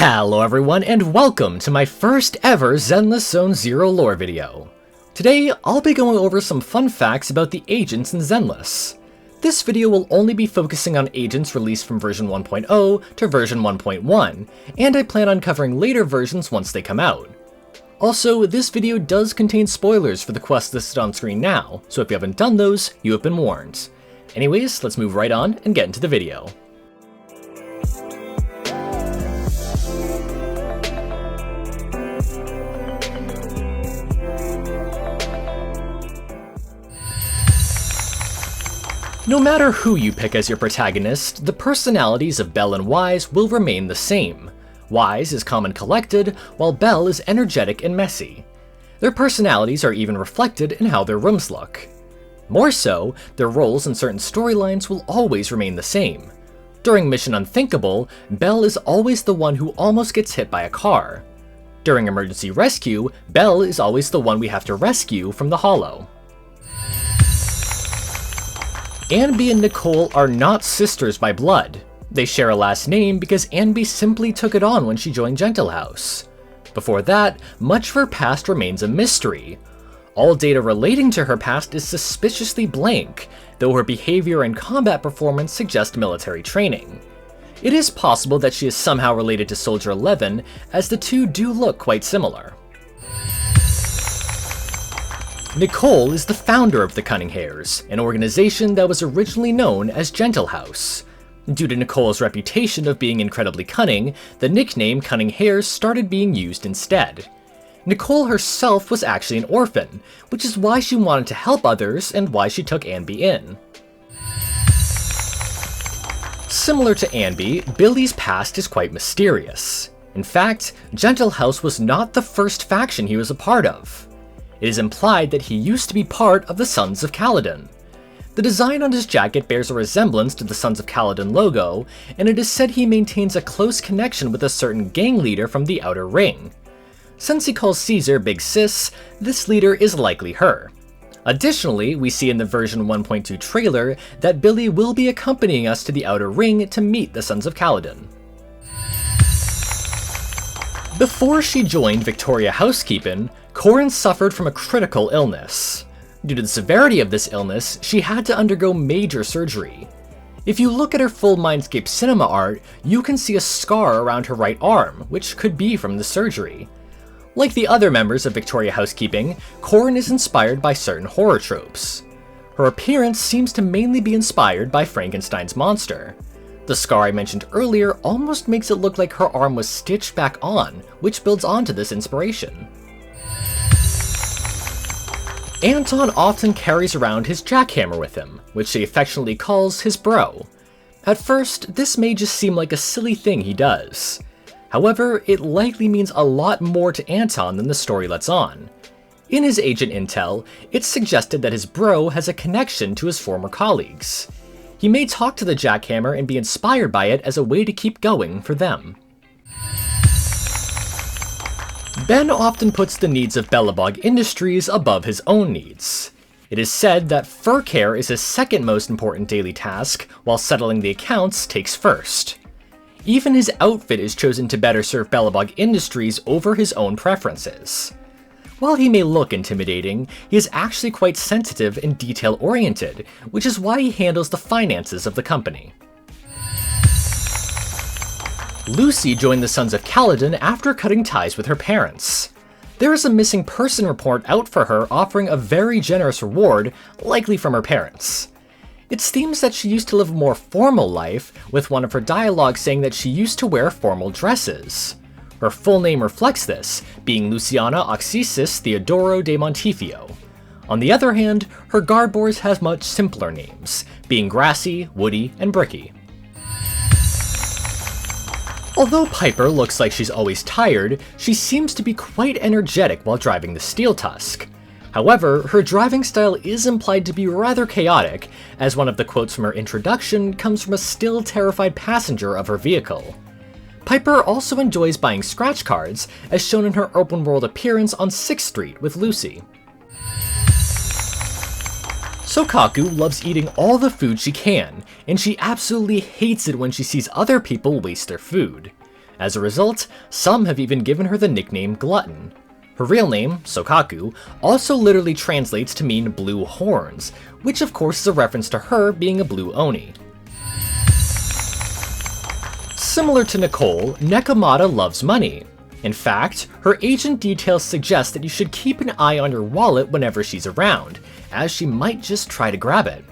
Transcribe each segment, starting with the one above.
Hello everyone, and welcome to my first ever Zenless Zone Zero lore video. Today, I'll be going over some fun facts about the agents in Zenless. This video will only be focusing on agents released from version 1.0 to version 1.1, and I plan on covering later versions once they come out. Also, this video does contain spoilers for the quests listed on screen now, so if you haven't done those, you have been warned. Anyways, let's move right on and get into the video. No matter who you pick as your protagonist, the personalities of Belle and Wise will remain the same. Wise is calm and collected, while Belle is energetic and messy. Their personalities are even reflected in how their rooms look. More so, their roles in certain storylines will always remain the same. During Mission Unthinkable, Belle is always the one who almost gets hit by a car. During Emergency Rescue, Belle is always the one we have to rescue from the Hollow. Annby and Nicole are not sisters by blood. They share a last name because Annby simply took it on when she joined Gentle House. Before that, much of her past remains a mystery. All data relating to her past is suspiciously blank, though her behavior and combat performance suggest military training. It is possible that she is somehow related to Soldier 11, as the two do look quite similar. Nicole is the founder of the Cunning Hares, an organization that was originally known as Gentle House. Due to Nicole's reputation of being incredibly cunning, the nickname Cunning Hares started being used instead. Nicole herself was actually an orphan, which is why she wanted to help others and why she took Annby in. Similar to Annby, Billy's past is quite mysterious. In fact, Gentle House was not the first faction he was a part of. It is implied that he used to be part of the Sons of Kaladin. The design on his jacket bears a resemblance to the Sons of Kaladin logo, and it is said he maintains a close connection with a certain gang leader from the Outer Ring. Since he calls Caesar Big Sis, this leader is likely her. Additionally, we see in the version 1.2 trailer that Billy will be accompanying us to the Outer Ring to meet the Sons of Kaladin. Before she joined Victoria Housekeeping, Corin suffered from a critical illness. Due to the severity of this illness, she had to undergo major surgery. If you look at her full Mindscape cinema art, you can see a scar around her right arm, which could be from the surgery. Like the other members of Victoria Housekeeping, Corin is inspired by certain horror tropes. Her appearance seems to mainly be inspired by Frankenstein's monster. The scar I mentioned earlier almost makes it look like her arm was stitched back on, which builds onto this inspiration. Anton often carries around his jackhammer with him, which he affectionately calls his bro. At first, this may just seem like a silly thing he does. However, it likely means a lot more to Anton than the story lets on. In his agent intel, it's suggested that his bro has a connection to his former colleagues. He may talk to the jackhammer and be inspired by it as a way to keep going for them. Ben often puts the needs of Belobog Industries above his own needs. It is said that fur care is his second most important daily task, while settling the accounts takes first. Even his outfit is chosen to better serve Belobog Industries over his own preferences. While he may look intimidating, he is actually quite sensitive and detail-oriented, which is why he handles the finances of the company. Lucy joined the Sons of Kaladin after cutting ties with her parents. There is a missing person report out for her offering a very generous reward, likely from her parents. It seems that she used to live a more formal life, with one of her dialogues saying that she used to wear formal dresses. Her full name reflects this, being Luciana Oxisis Theodoro de Montifio. On the other hand, her guard boars have much simpler names, being Grassy, Woody, and Bricky. Although Piper looks like she's always tired, she seems to be quite energetic while driving the Steel Tusk. However, her driving style is implied to be rather chaotic, as one of the quotes from her introduction comes from a still terrified passenger of her vehicle. Piper also enjoys buying scratch cards, as shown in her open world appearance on 6th Street with Lucy. Sokaku loves eating all the food she can, and she absolutely hates it when she sees other people waste their food. As a result, some have even given her the nickname Glutton. Her real name, Sokaku, also literally translates to mean blue horns, which of course is a reference to her being a blue Oni. Similar to Nicole, Nekomata loves money. In fact, her agent details suggest that you should keep an eye on your wallet whenever she's around, as she might just try to grab it.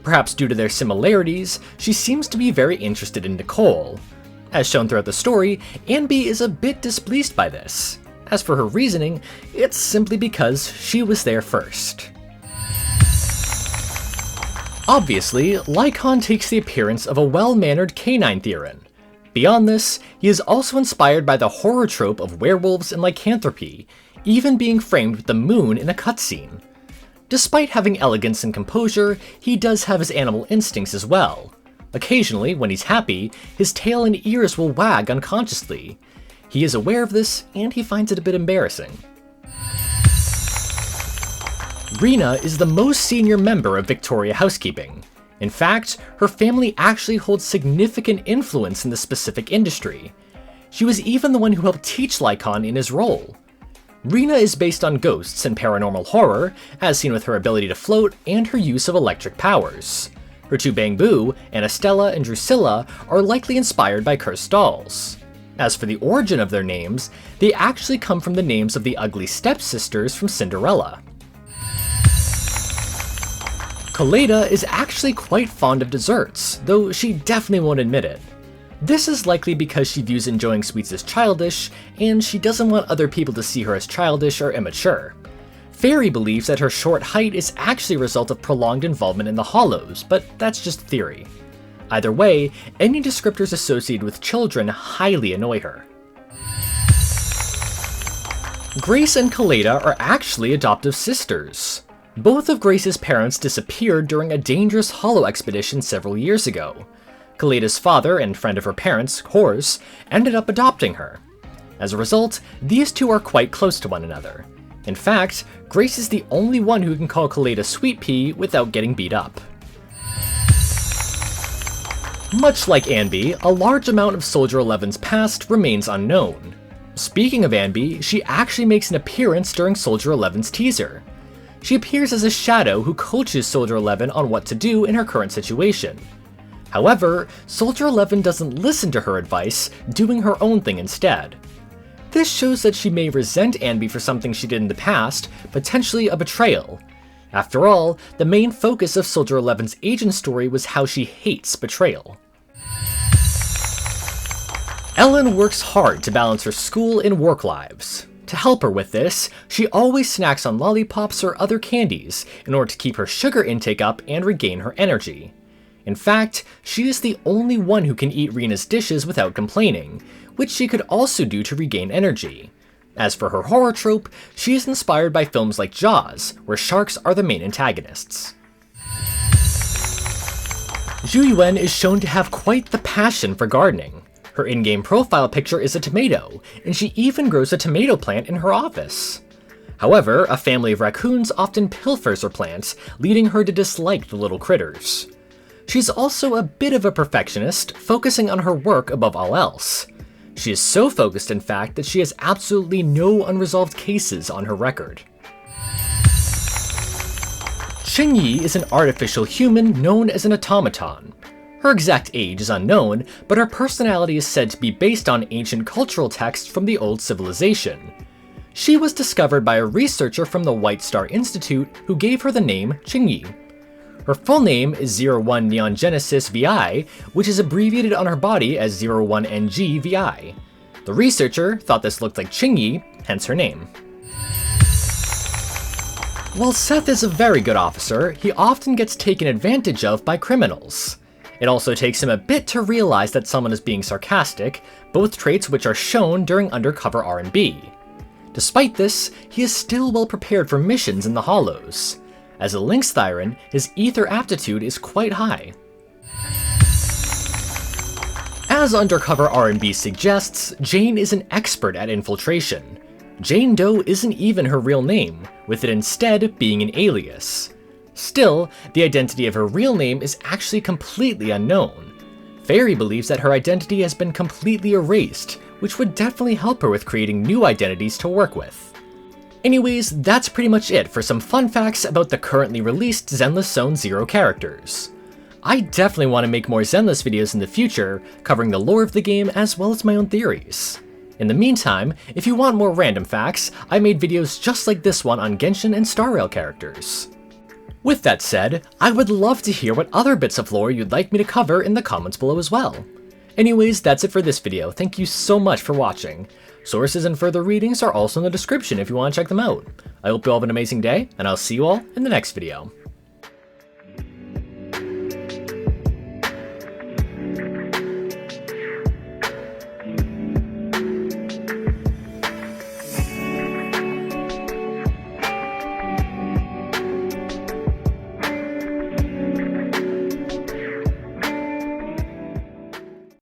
Perhaps due to their similarities, she seems to be very interested in Nicole. As shown throughout the story, Anby is a bit displeased by this. As for her reasoning, it's simply because she was there first. Obviously, Lycon takes the appearance of a well-mannered canine Theron. Beyond this, he is also inspired by the horror trope of werewolves and lycanthropy, even being framed with the moon in a cutscene. Despite having elegance and composure, he does have his animal instincts as well. Occasionally, when he's happy, his tail and ears will wag unconsciously. He is aware of this, and he finds it a bit embarrassing. Rena is the most senior member of Victoria Housekeeping. In fact, her family actually holds significant influence in the specific industry. She was even the one who helped teach Lycon in his role. Rena is based on ghosts and paranormal horror, as seen with her ability to float and her use of electric powers. Her two Bangbu, Anastella and Drusilla, are likely inspired by cursed dolls. As for the origin of their names, they actually come from the names of the ugly stepsisters from Cinderella. Kaleda is actually quite fond of desserts, though she definitely won't admit it. This is likely because she views enjoying sweets as childish, and she doesn't want other people to see her as childish or immature. Fairy believes that her short height is actually a result of prolonged involvement in the Hollows, but that's just theory. Either way, any descriptors associated with children highly annoy her. Grace and Kaleda are actually adoptive sisters. Both of Grace's parents disappeared during a dangerous Hollow expedition several years ago. Kaleda's father and friend of her parents, Horse, ended up adopting her. As a result, these two are quite close to one another. In fact, Grace is the only one who can call Kaleda Sweet Pea without getting beat up. Much like Anby, a large amount of Soldier 11's past remains unknown. Speaking of Anby, she actually makes an appearance during Soldier 11's teaser. She appears as a shadow who coaches Soldier 11 on what to do in her current situation. However, Soldier 11 doesn't listen to her advice, doing her own thing instead. This shows that she may resent Anby for something she did in the past, potentially a betrayal. After all, the main focus of Soldier 11's agent story was how she hates betrayal. Ellen works hard to balance her school and work lives. To help her with this, she always snacks on lollipops or other candies in order to keep her sugar intake up and regain her energy. In fact, she is the only one who can eat Rena's dishes without complaining, which she could also do to regain energy. As for her horror trope, she is inspired by films like Jaws, where sharks are the main antagonists. Zhu Yuan is shown to have quite the passion for gardening. Her in-game profile picture is a tomato, and she even grows a tomato plant in her office. However, a family of raccoons often pilfers her plants, leading her to dislike the little critters. She's also a bit of a perfectionist, focusing on her work above all else. She is so focused, in fact, that she has absolutely no unresolved cases on her record. Qingyi is an artificial human known as an automaton. Her exact age is unknown, but her personality is said to be based on ancient cultural texts from the old civilization. She was discovered by a researcher from the White Star Institute who gave her the name Qingyi. Her full name is 01 Neon Genesis VI, which is abbreviated on her body as 01NG VI. The researcher thought this looked like Qingyi, hence her name. While Seth is a very good officer, he often gets taken advantage of by criminals. It also takes him a bit to realize that someone is being sarcastic, both traits which are shown during undercover R&B. Despite this, he is still well prepared for missions in the Hollows. As a Lynx Thyron, his ether aptitude is quite high. As undercover R&B suggests, Jane is an expert at infiltration. Jane Doe isn't even her real name, with it instead being an alias. Still, the identity of her real name is actually completely unknown. Fairy believes that her identity has been completely erased, which would definitely help her with creating new identities to work with. Anyways, that's pretty much it for some fun facts about the currently released Zenless Zone Zero characters. I definitely want to make more Zenless videos in the future, covering the lore of the game as well as my own theories. In the meantime, if you want more random facts, I made videos just like this one on Genshin and Star Rail characters. With that said, I would love to hear what other bits of lore you'd like me to cover in the comments below as well. Anyways, that's it for this video. Thank you so much for watching. Sources and further readings are also in the description if you want to check them out. I hope you all have an amazing day, and I'll see you all in the next video.